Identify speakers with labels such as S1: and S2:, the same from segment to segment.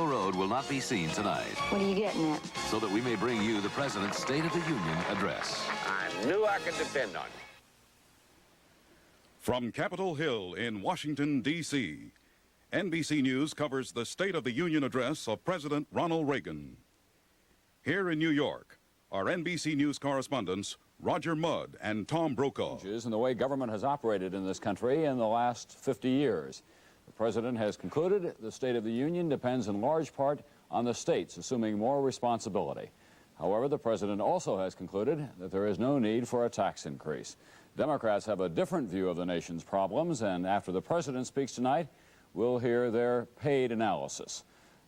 S1: Road will not be seen tonight.
S2: What are you getting at?
S1: So that we may bring you the President's State of the Union address.
S3: I knew I could depend on you.
S4: From Capitol Hill in Washington, D.C., NBC News covers the State of the Union address of President Ronald Reagan. Here in New York are NBC News correspondents Roger Mudd and Tom Brokaw.
S5: In the way government has operated in this country in the last 50 years. The President has concluded the State of the Union depends in large part on the states assuming more responsibility. However, the President also has concluded that there is no need for a tax increase. Democrats have a different view of the nation's problems, and after the President speaks tonight, we'll hear their paid analysis.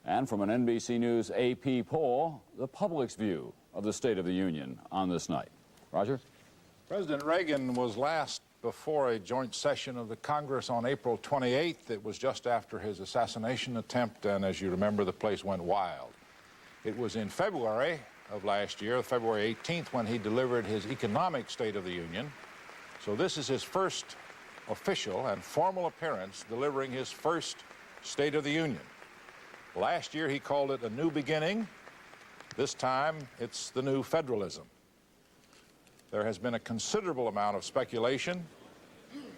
S5: And from an NBC News AP poll, the public's view of the State of the Union on this night. Roger?
S6: President Reagan was last before a joint session of the Congress on April 28th. It was just after his assassination attempt, and as you remember, the place went wild. It was in February of last year, February 18th, when he delivered his economic State of the Union. So this is his first official and formal appearance delivering his first State of the Union. Last year he called it a new beginning. This time it's the new federalism. There has been a considerable amount of speculation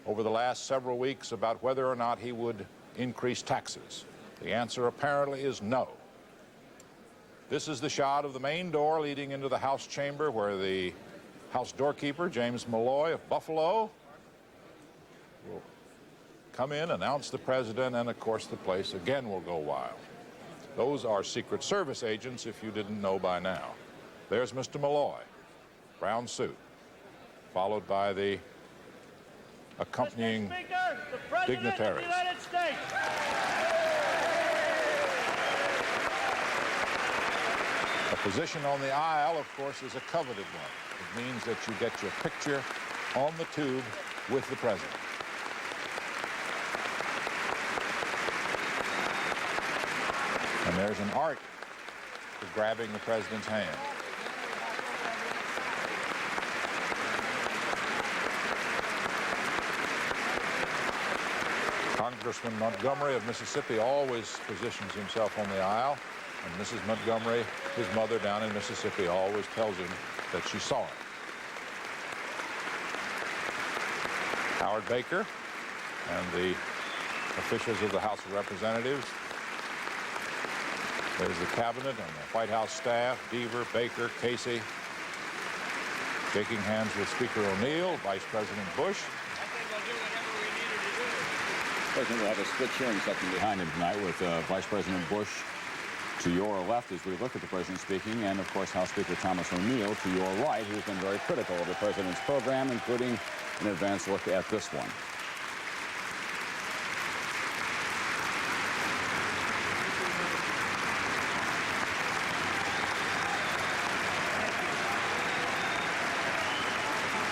S6: over the last several weeks about whether or not he would increase taxes. The answer apparently is no. This is the shot of the main door leading into the House chamber where the House doorkeeper, James Malloy of Buffalo, will come in, announce the President, and of course the place again will go wild. Those are Secret Service agents, if you didn't know by now. There's Mr. Malloy, brown suit, followed by the accompanying dignitaries. A position on the aisle, of course, is a coveted one. It means that you get your picture on the tube with the President. And there's an art to grabbing the President's hand. Congressman Montgomery of Mississippi always positions himself on the aisle, and Mrs. Montgomery, his mother down in Mississippi, always tells him that she saw it. Howard Baker and the officials of the House of Representatives. There's the cabinet and the White House staff, Deaver, Baker, Casey, shaking hands with Speaker O'Neill, Vice President Bush.
S5: The President will have a split cheering section behind him tonight with Vice President Bush to your left as we look at the President speaking, and of course House Speaker Thomas O'Neill to your right, who's been very critical of the President's program, including an advance look at this one.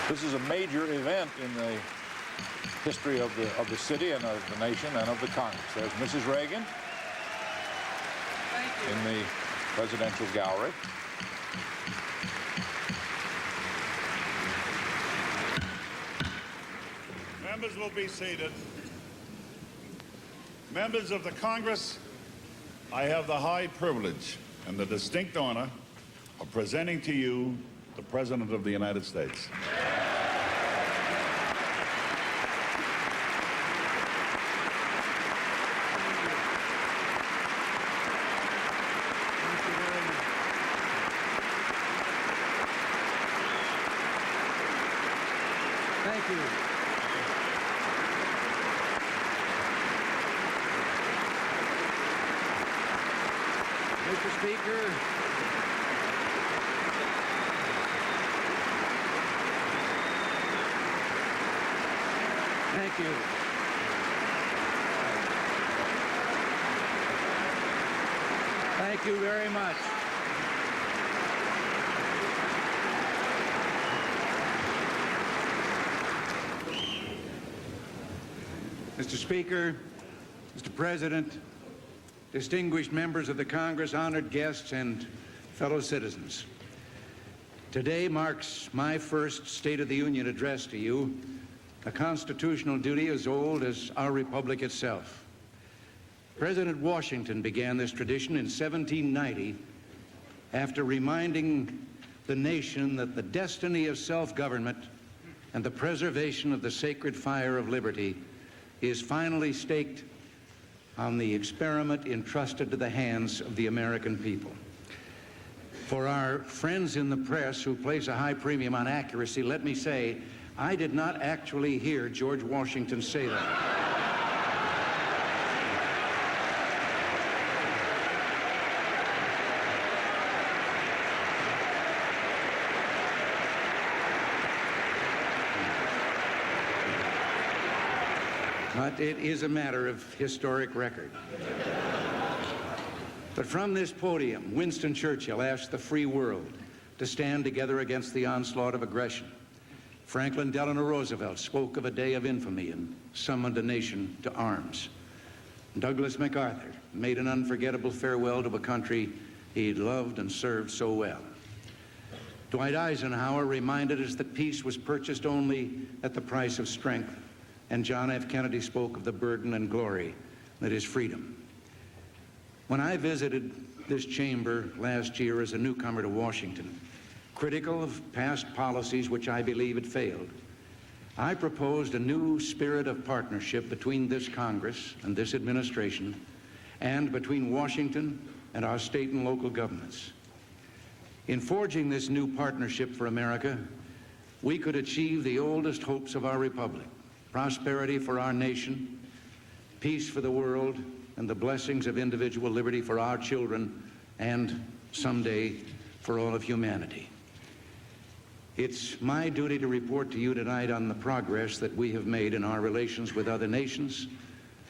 S6: This is a major event in the history of the city and of the nation and of the Congress. There's Mrs. Reagan in the presidential gallery.
S7: Members will be seated. Members of the Congress, I have the high privilege and the distinct honor of presenting to you the President of the United States.
S8: Thank you. Mr. Speaker, thank you. Thank you very much. Mr. Speaker, Mr. President, distinguished members of the Congress, honored guests, and fellow citizens. Today marks my first State of the Union address to you, a constitutional duty as old as our republic itself. President Washington began this tradition in 1790 after reminding the nation that the destiny of self-government and the preservation of the sacred fire of liberty is finally staked on the experiment entrusted to the hands of the American people. For our friends in the press who place a high premium on accuracy, let me say, I did not actually hear George Washington say that. But it is a matter of historic record. But from this podium, Winston Churchill asked the free world to stand together against the onslaught of aggression. Franklin Delano Roosevelt spoke of a day of infamy and summoned a nation to arms. Douglas MacArthur made an unforgettable farewell to a country he'd loved and served so well. Dwight Eisenhower reminded us that peace was purchased only at the price of strength. And John F. Kennedy spoke of the burden and glory that is freedom. When I visited this chamber last year as a newcomer to Washington, critical of past policies which I believe had failed, I proposed a new spirit of partnership between this Congress and this administration, and between Washington and our state and local governments. In forging this new partnership for America, we could achieve the oldest hopes of our republic: prosperity for our nation, peace for the world, and the blessings of individual liberty for our children and someday for all of humanity. It's my duty to report to you tonight on the progress that we have made in our relations with other nations,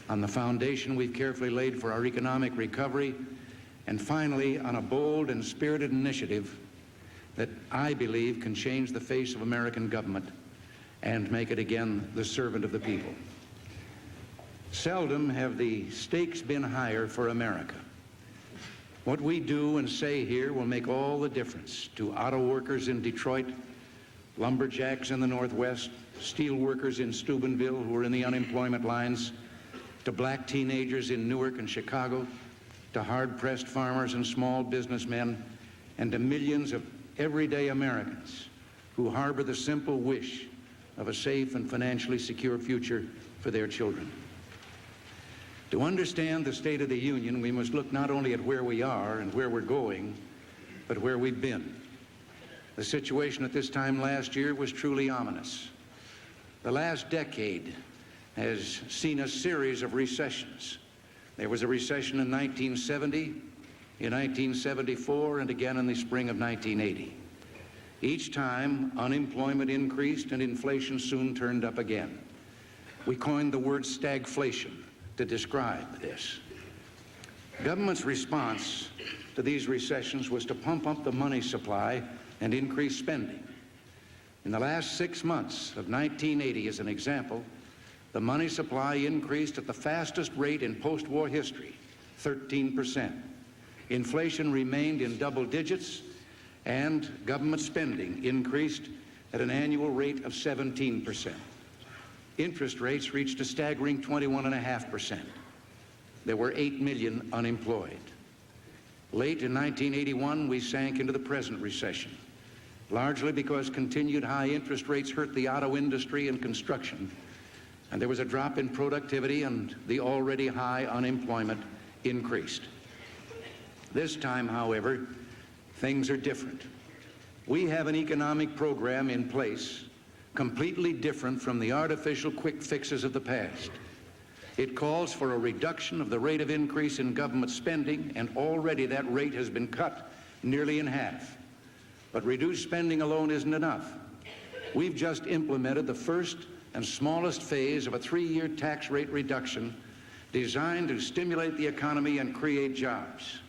S8: on the foundation we've carefully laid for our economic recovery, and finally on a bold and spirited initiative that I believe can change the face of American government and make it again the servant of the people. Seldom have the stakes been higher for America. What we do and say here will make all the difference to auto workers in Detroit, lumberjacks in the Northwest, steel workers in Steubenville who are in the unemployment lines, to black teenagers in Newark and Chicago, to hard-pressed farmers and small businessmen, and to millions of everyday Americans who harbor the simple wish of a safe and financially secure future for their children. To understand the State of the Union, we must look not only at where we are and where we're going, but where we've been. The situation at this time last year was truly ominous. The last decade has seen a series of recessions. There was a recession in 1970, in 1974, and again in the spring of 1980. Each time, unemployment increased and inflation soon turned up again. We coined the word stagflation to describe this. Government's response to these recessions was to pump up the money supply and increase spending. In the last 6 months of 1980, as an example, the money supply increased at the fastest rate in post-war history, 13%. Inflation remained in double digits, and government spending increased at an annual rate of 17%. Interest rates reached a staggering 21.5%. There were 8 million unemployed. Late in 1981, we sank into the present recession, largely because continued high interest rates hurt the auto industry and construction, and there was a drop in productivity, and the already high unemployment increased. This time, however, things are different. We have an economic program in place completely different from the artificial quick fixes of the past. It calls for a reduction of the rate of increase in government spending, and already that rate has been cut nearly in half. But reduced spending alone isn't enough. We've just implemented the first and smallest phase of a 3-year tax rate reduction designed to stimulate the economy and create jobs.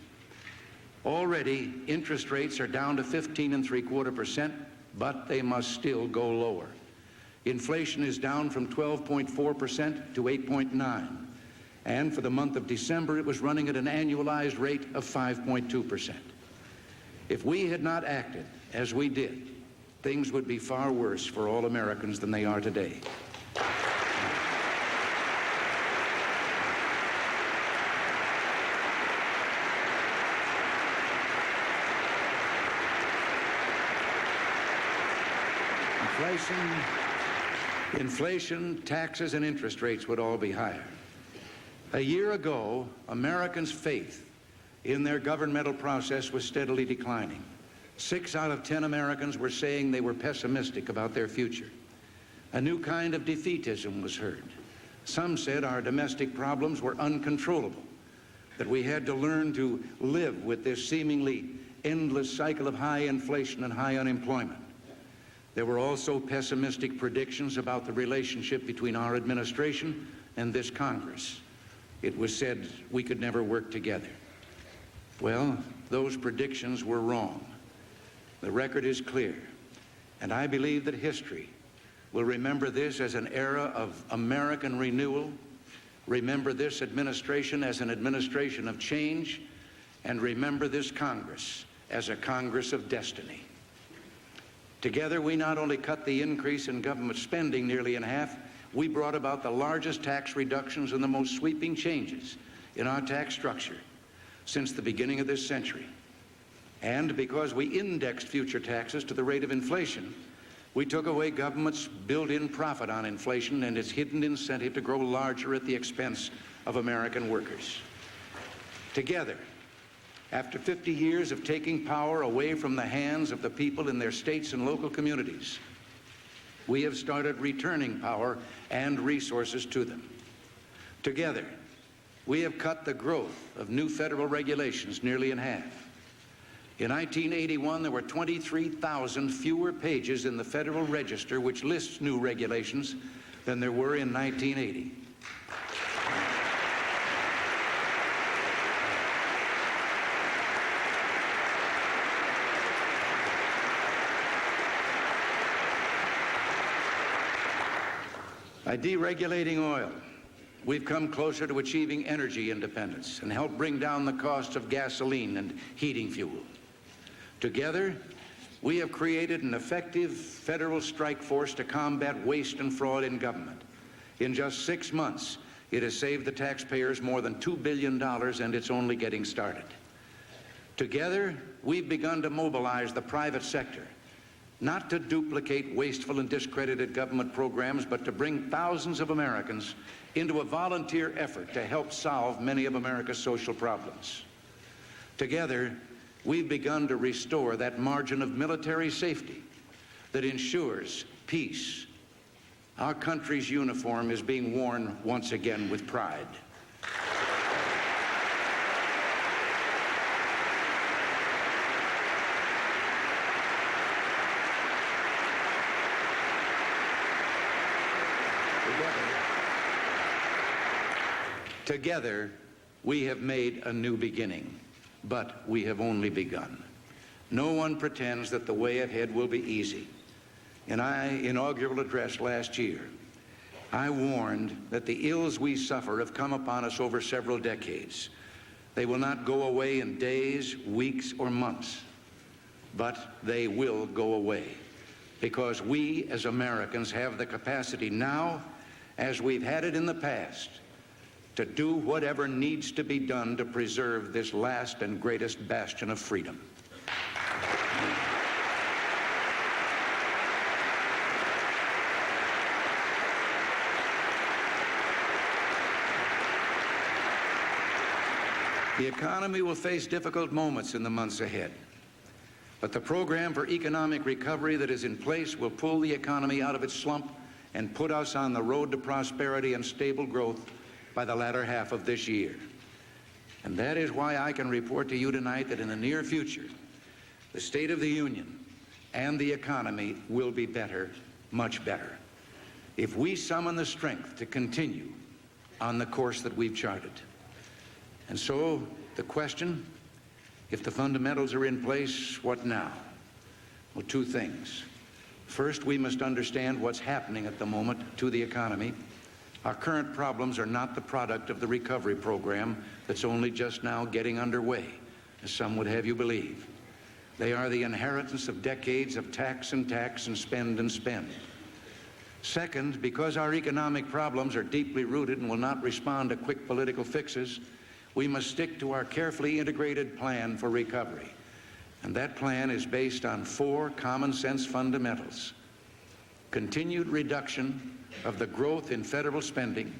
S8: Already, interest rates are down to 15.75%, but they must still go lower. Inflation is down from 12.4% to 8.9%, and for the month of December, it was running at an annualized rate of 5.2%. If we had not acted as we did, things would be far worse for all Americans than they are today. inflation, taxes, and interest rates would all be higher. A year ago, Americans' faith in their governmental process was steadily declining. 6 out of 10 Americans were saying they were pessimistic about their future. A new kind of defeatism was heard. Some said our domestic problems were uncontrollable, that we had to learn to live with this seemingly endless cycle of high inflation and high unemployment. There were also pessimistic predictions about the relationship between our administration and this Congress. It was said we could never work together. Well, those predictions were wrong. The record is clear, and I believe that history will remember this as an era of American renewal, remember this administration as an administration of change, and remember this Congress as a Congress of destiny. Together, we not only cut the increase in government spending nearly in half, we brought about the largest tax reductions and the most sweeping changes in our tax structure since the beginning of this century. And because we indexed future taxes to the rate of inflation, we took away government's built-in profit on inflation and its hidden incentive to grow larger at the expense of American workers. Together, after 50 years of taking power away from the hands of the people in their states and local communities, we have started returning power and resources to them. Together, we have cut the growth of new federal regulations nearly in half. In 1981, there were 23,000 fewer pages in the Federal Register which lists new regulations than there were in 1980. By deregulating oil, we've come closer to achieving energy independence and helped bring down the costs of gasoline and heating fuel. Together, we have created an effective federal strike force to combat waste and fraud in government. In just 6 months, it has saved the taxpayers more than $2 billion, and it's only getting started. Together, we've begun to mobilize the private sector, not to duplicate wasteful and discredited government programs, but to bring thousands of Americans into a volunteer effort to help solve many of America's social problems. Together, we've begun to restore that margin of military safety that ensures peace. Our country's uniform is being worn once again with pride. Together, we have made a new beginning, but we have only begun. No one pretends that the way ahead will be easy. In my inaugural address last year, I warned that the ills we suffer have come upon us over several decades. They will not go away in days, weeks, or months, but they will go away because we as Americans have the capacity now, as we've had it in the past, to do whatever needs to be done to preserve this last and greatest bastion of freedom. The economy will face difficult moments in the months ahead, but the program for economic recovery that is in place will pull the economy out of its slump and put us on the road to prosperity and stable growth by the latter half of this year. And that is why I can report to you tonight that in the near future, the State of the Union and the economy will be better, much better, if we summon the strength to continue on the course that we've charted. And so the question, if the fundamentals are in place, what now? Well, 2 things. First, we must understand what's happening at the moment to the economy. Our current problems are not the product of the recovery program that's only just now getting underway, as some would have you believe. They are the inheritance of decades of tax and spend and spend. Second, because our economic problems are deeply rooted and will not respond to quick political fixes, we must stick to our carefully integrated plan for recovery. And that plan is based on 4 common sense fundamentals. continued reduction of the growth in federal spending,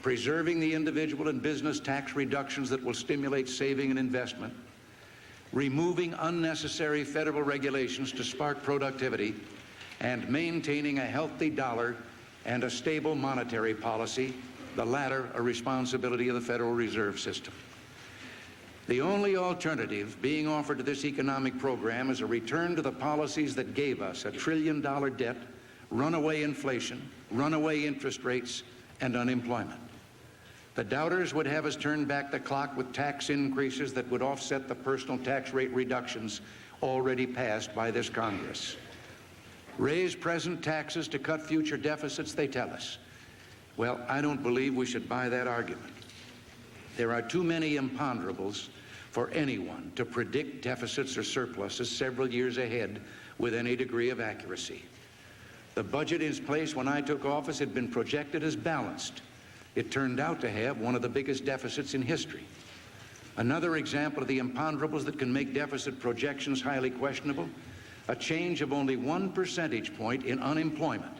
S8: preserving the individual and business tax reductions that will stimulate saving and investment, removing unnecessary federal regulations to spark productivity, and maintaining a healthy dollar and a stable monetary policy, the latter a responsibility of the Federal Reserve System. The only alternative being offered to this economic program is a return to the policies that gave us $1 trillion debt, runaway inflation, runaway interest rates, and unemployment. The doubters would have us turn back the clock with tax increases that would offset the personal tax rate reductions already passed by this Congress. Raise present taxes to cut future deficits, they tell us. Well, I don't believe we should buy that argument. There are too many imponderables for anyone to predict deficits or surpluses several years ahead with any degree of accuracy. The budget in place when I took office had been projected as balanced. It turned out to have one of the biggest deficits in history. Another example of the imponderables that can make deficit projections highly questionable: a change of only 1 percentage point in unemployment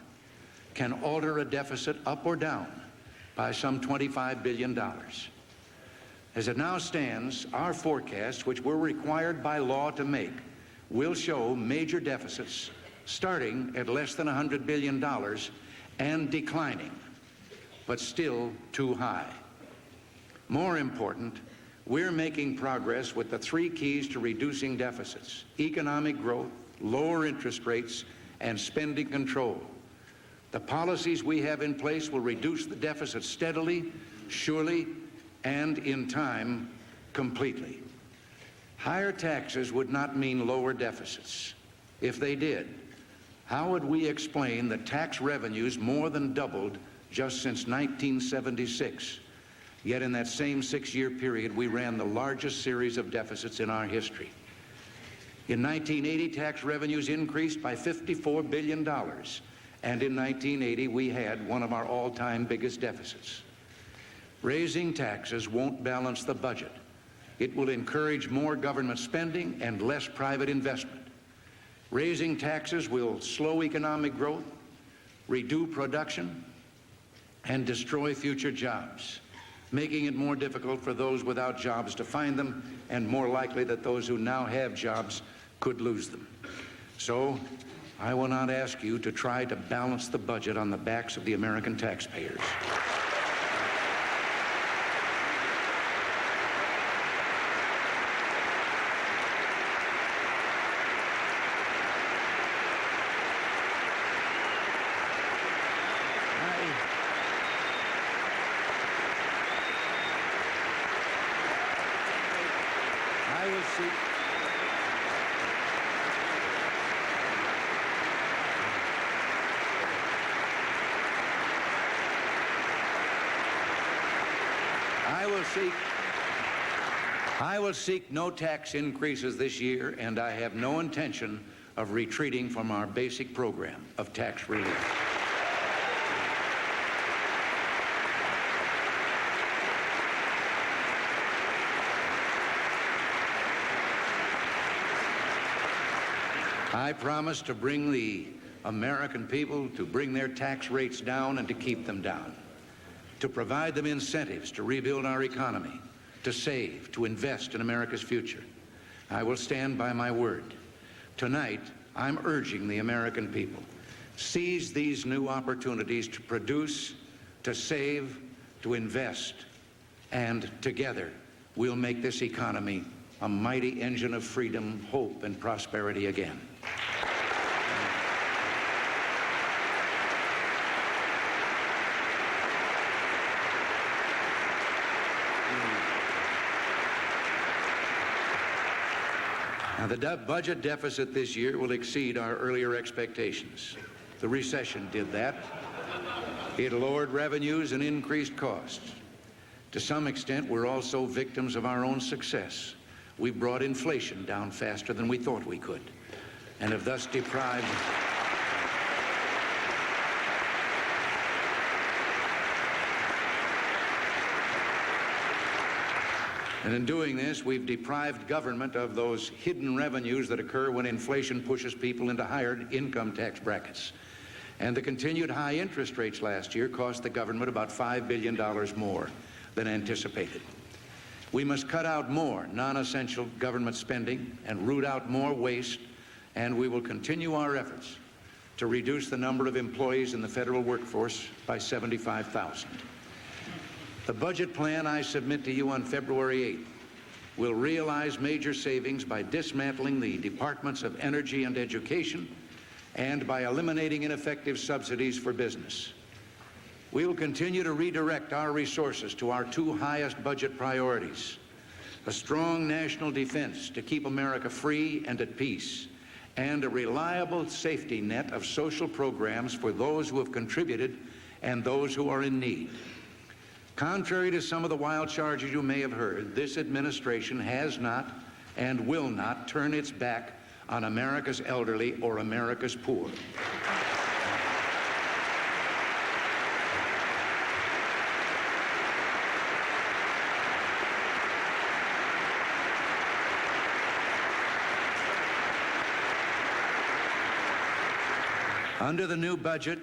S8: can alter a deficit up or down by some $25 billion. As it now stands, our forecasts, which we're required by law to make, will show major deficits starting at less than $100 billion and declining, but still too high. More important, we're making progress with the 3 keys to reducing deficits: economic growth, lower interest rates, and spending control. The policies we have in place will reduce the deficit steadily, surely, and in time, completely. Higher taxes would not mean lower deficits. If they did, how would we explain that tax revenues more than doubled just since 1976? Yet in that same 6-year period, we ran the largest series of deficits in our history. In 1980, tax revenues increased by $54 billion, and in 1980, we had one of our all-time biggest deficits. Raising taxes won't balance the budget. It will encourage more government spending and less private investment. Raising taxes will slow economic growth, reduce production, and destroy future jobs, making it more difficult for those without jobs to find them, and more likely that those who now have jobs could lose them. So, I will not ask you to try to balance the budget on the backs of the American taxpayers. I will seek no tax increases this year, and I have no intention of retreating from our basic program of tax relief. I promise to bring the American people to bring their tax rates down and to keep them down, to provide them incentives to rebuild our economy, to save, to invest in America's future. I will stand by my word. Tonight, I'm urging the American people, seize these new opportunities to produce, to save, to invest, and together we'll make this economy a mighty engine of freedom, hope, and prosperity again. Now, the budget deficit this year will exceed our earlier expectations. The recession did that. It lowered revenues and increased costs. To some extent, we're also victims of our own success. We brought inflation down faster than we thought we could, and have thus deprived... And in doing this, we've deprived government of those hidden revenues that occur when inflation pushes people into higher income tax brackets. And the continued high interest rates last year cost the government about $5 billion more than anticipated. We must cut out more non-essential government spending and root out more waste, and we will continue our efforts to reduce the number of employees in the federal workforce by 75,000. The budget plan I submit to you on February 8th will realize major savings by dismantling the Departments of Energy and Education and by eliminating ineffective subsidies for business. We will continue to redirect our resources to our two highest budget priorities: a strong national defense to keep America free and at peace, and a reliable safety net of social programs for those who have contributed and those who are in need. Contrary to some of the wild charges you may have heard, this administration has not and will not turn its back on America's elderly or America's poor. Under the new budget,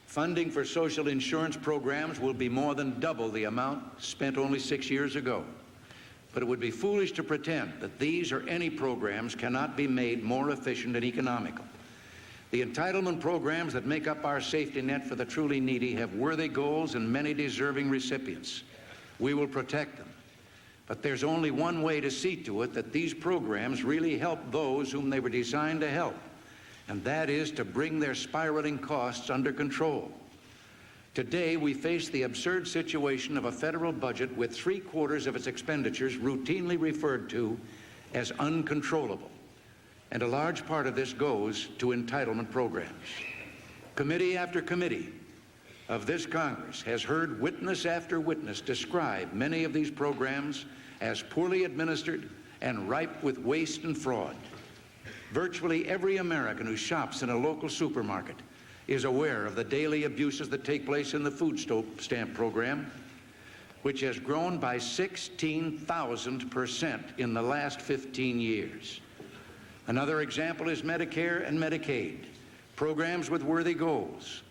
S8: funding for social insurance programs will be more than double the amount spent only 6 years ago. But it would be foolish to pretend that these or any programs cannot be made more efficient and economical. The entitlement programs that make up our safety net for the truly needy have worthy goals and many deserving recipients. We will protect them. But there's only one way to see to it that these programs really help those whom they were designed to help, and that is to bring their spiraling costs under control. Today, we face the absurd situation of a federal budget with 3/4 of its expenditures routinely referred to as uncontrollable, and a large part of this goes to entitlement programs. Committee after committee of this Congress has heard witness after witness describe many of these programs as poorly administered and ripe with waste and fraud. Virtually every American who shops in a local supermarket is aware of the daily abuses that take place in the food stamp program, which has grown by 16,000% in the last 15 years. Another example is Medicare and Medicaid, programs with worthy goals,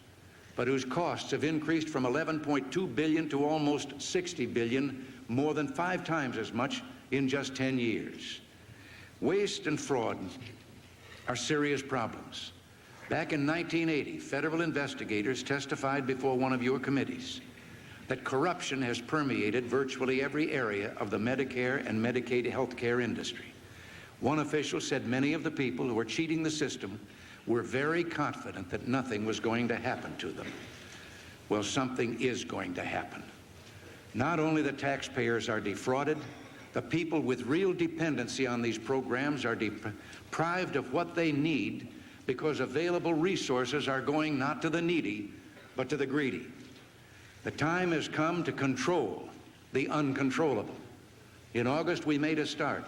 S8: but whose costs have increased from $11.2 billion to almost $60 billion, more than 5 times as much in just 10 years. Waste and fraud are serious problems. Back in 1980, federal investigators testified before one of your committees that corruption has permeated virtually every area of the Medicare and Medicaid health care industry. One official said many of the people who were cheating the system were very confident that nothing was going to happen to them. Well, something is going to happen. Not only the taxpayers are defrauded, the people with real dependency on these programs are deprived of what they need because available resources are going not to the needy, but to the greedy. The time has come to control the uncontrollable. In August, we made a start.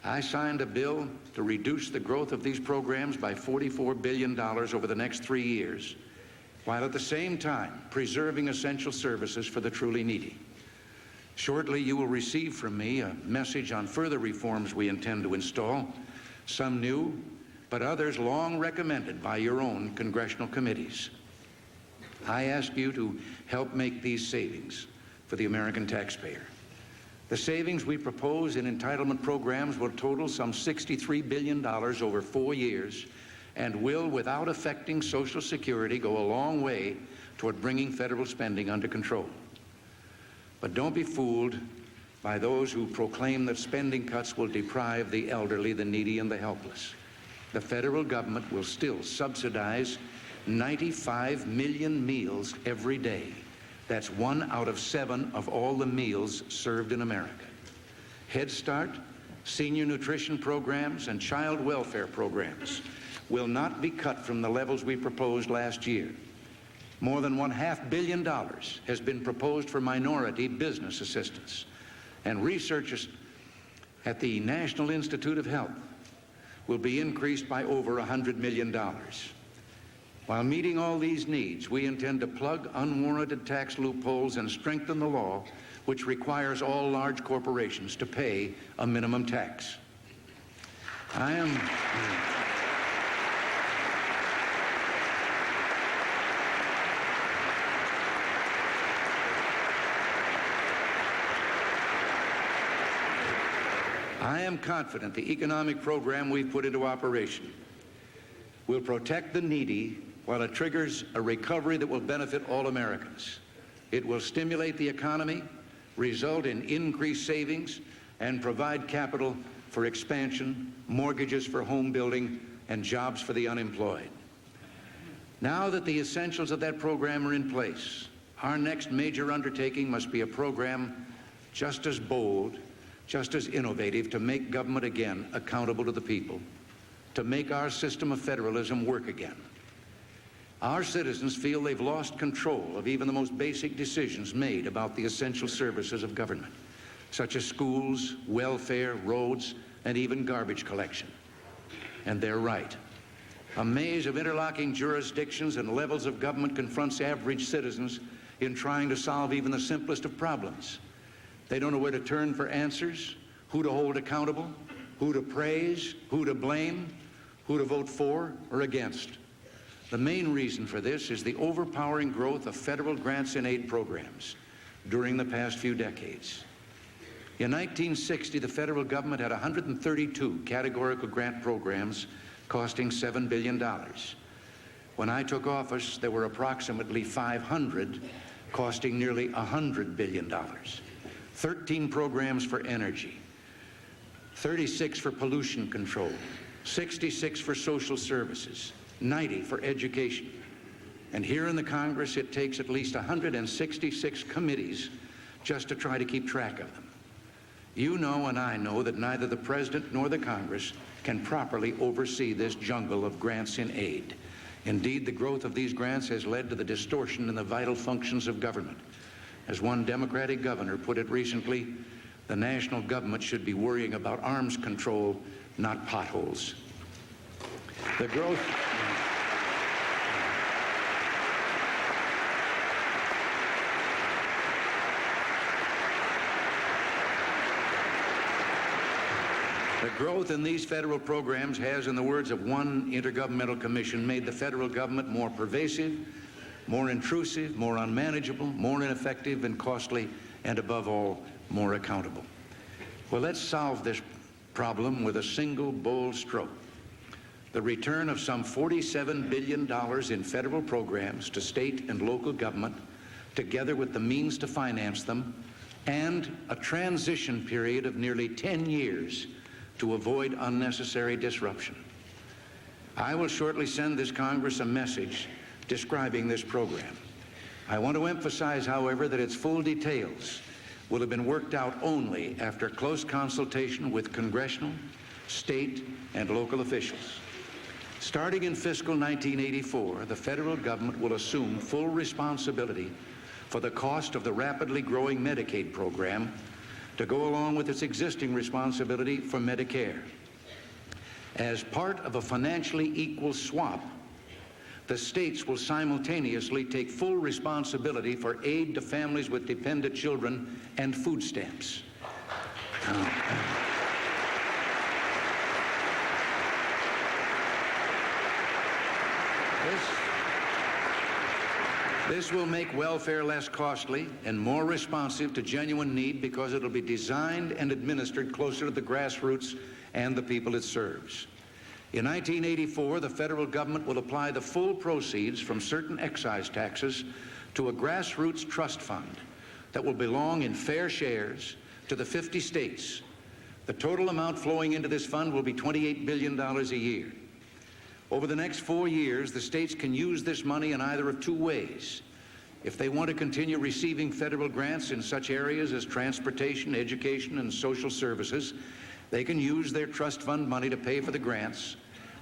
S8: I signed a bill to reduce the growth of these programs by $44 billion over the next 3 years, while at the same time preserving essential services for the truly needy. Shortly, you will receive from me a message on further reforms we intend to install, some new, but others long recommended by your own congressional committees. I ask you to help make these savings for the American taxpayer. The savings we propose in entitlement programs will total some $63 billion over 4 years and will, without affecting Social Security, go a long way toward bringing federal spending under control. But don't be fooled by those who proclaim that spending cuts will deprive the elderly, the needy, and the helpless. The federal government will still subsidize 95 million meals every day. That's 1 out of 7 of all the meals served in America. Head Start, senior nutrition programs, and child welfare programs will not be cut from the levels we proposed last year. More than $500 million has been proposed for minority business assistance, and researchers at the National Institute of Health will be increased by over $100 million. While meeting all these needs, we intend to plug unwarranted tax loopholes and strengthen the law which requires all large corporations to pay a minimum tax. I am confident the economic program we've put into operation will protect the needy while it triggers a recovery that will benefit all Americans. It will stimulate the economy, result in increased savings, and provide capital for expansion, mortgages for home building, and jobs for the unemployed. Now that the essentials of that program are in place, our next major undertaking must be a program just as bold, just as innovative to make government again accountable to the people, to make our system of federalism work again. Our citizens feel they've lost control of even the most basic decisions made about the essential services of government, such as schools, welfare, roads, and even garbage collection. And they're right. A maze of interlocking jurisdictions and levels of government confronts average citizens in trying to solve even the simplest of problems. They don't know where to turn for answers, who to hold accountable, who to praise, who to blame, who to vote for or against. The main reason for this is the overpowering growth of federal grants and aid programs during the past few decades. In 1960, the federal government had 132 categorical grant programs costing $7 billion. When I took office, there were approximately 500 costing nearly $100 billion. 13 programs for energy, 36 for pollution control, 66 for social services, 90 for education. And here in the Congress, it takes at least 166 committees just to try to keep track of them. You know and I know that neither the President nor the Congress can properly oversee this jungle of grants in aid. Indeed, the growth of these grants has led to the distortion in the vital functions of government. As one Democratic governor put it recently, the national government should be worrying about arms control, not potholes. The growth in these federal programs has, in the words of one intergovernmental commission, made the federal government more pervasive, more intrusive, more unmanageable, more ineffective and costly, and above all, more accountable. Well, let's solve this problem with a single bold stroke. The return of some $47 billion in federal programs to state and local government, together with the means to finance them, and a transition period of nearly 10 years to avoid unnecessary disruption. I will shortly send this Congress a message describing this program. I want to emphasize, however, that its full details will have been worked out only after close consultation with congressional, state, and local officials. Starting in fiscal 1984, the federal government will assume full responsibility for the cost of the rapidly growing Medicaid program to go along with its existing responsibility for Medicare. As part of a financially equal swap, the states will simultaneously take full responsibility for aid to families with dependent children and food stamps. This will make welfare less costly and more responsive to genuine need because it'll be designed and administered closer to the grassroots and the people it serves. In 1984, the federal government will apply the full proceeds from certain excise taxes to a grassroots trust fund that will belong in fair shares to the 50 states. The total amount flowing into this fund will be $28 billion a year. Over the next 4 years, the states can use this money in either of two ways. If they want to continue receiving federal grants in such areas as transportation, education, and social services, they can use their trust fund money to pay for the grants,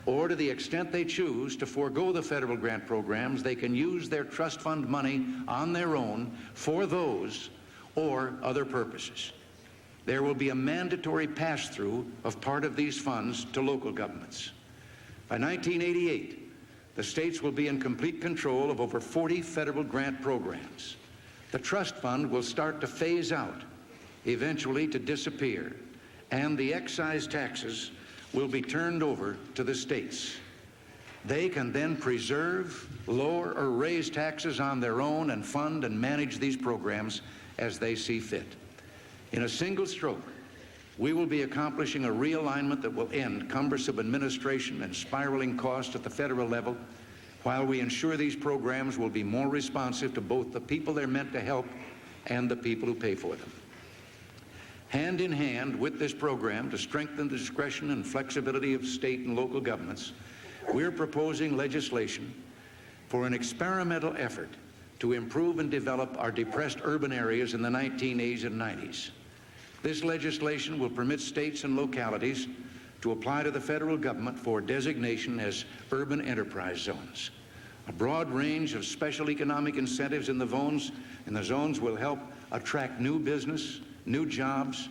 S8: or to the extent they choose to forego the federal grant programs, they can use their trust fund money on their own for those or other purposes. There will be a mandatory pass-through of part of these funds to local governments. By 1988, the states will be in complete control of over 40 federal grant programs. The trust fund will start to phase out, eventually to disappear, and the excise taxes will be turned over to the states. They can then preserve, lower, or raise taxes on their own and fund and manage these programs as they see fit. In a single stroke, We will be accomplishing a realignment that will end cumbersome administration and spiraling costs at the federal level, while we ensure these programs will be more responsive to both the people they're meant to help and the people who pay for them. Hand in hand with this program to strengthen the discretion and flexibility of state and local governments, we're proposing legislation for an experimental effort to improve and develop our depressed urban areas in the 1980s and 90s. This legislation will permit states and localities to apply to the federal government for designation as urban enterprise zones. A broad range of special economic incentives in the zones will help attract new business, new jobs,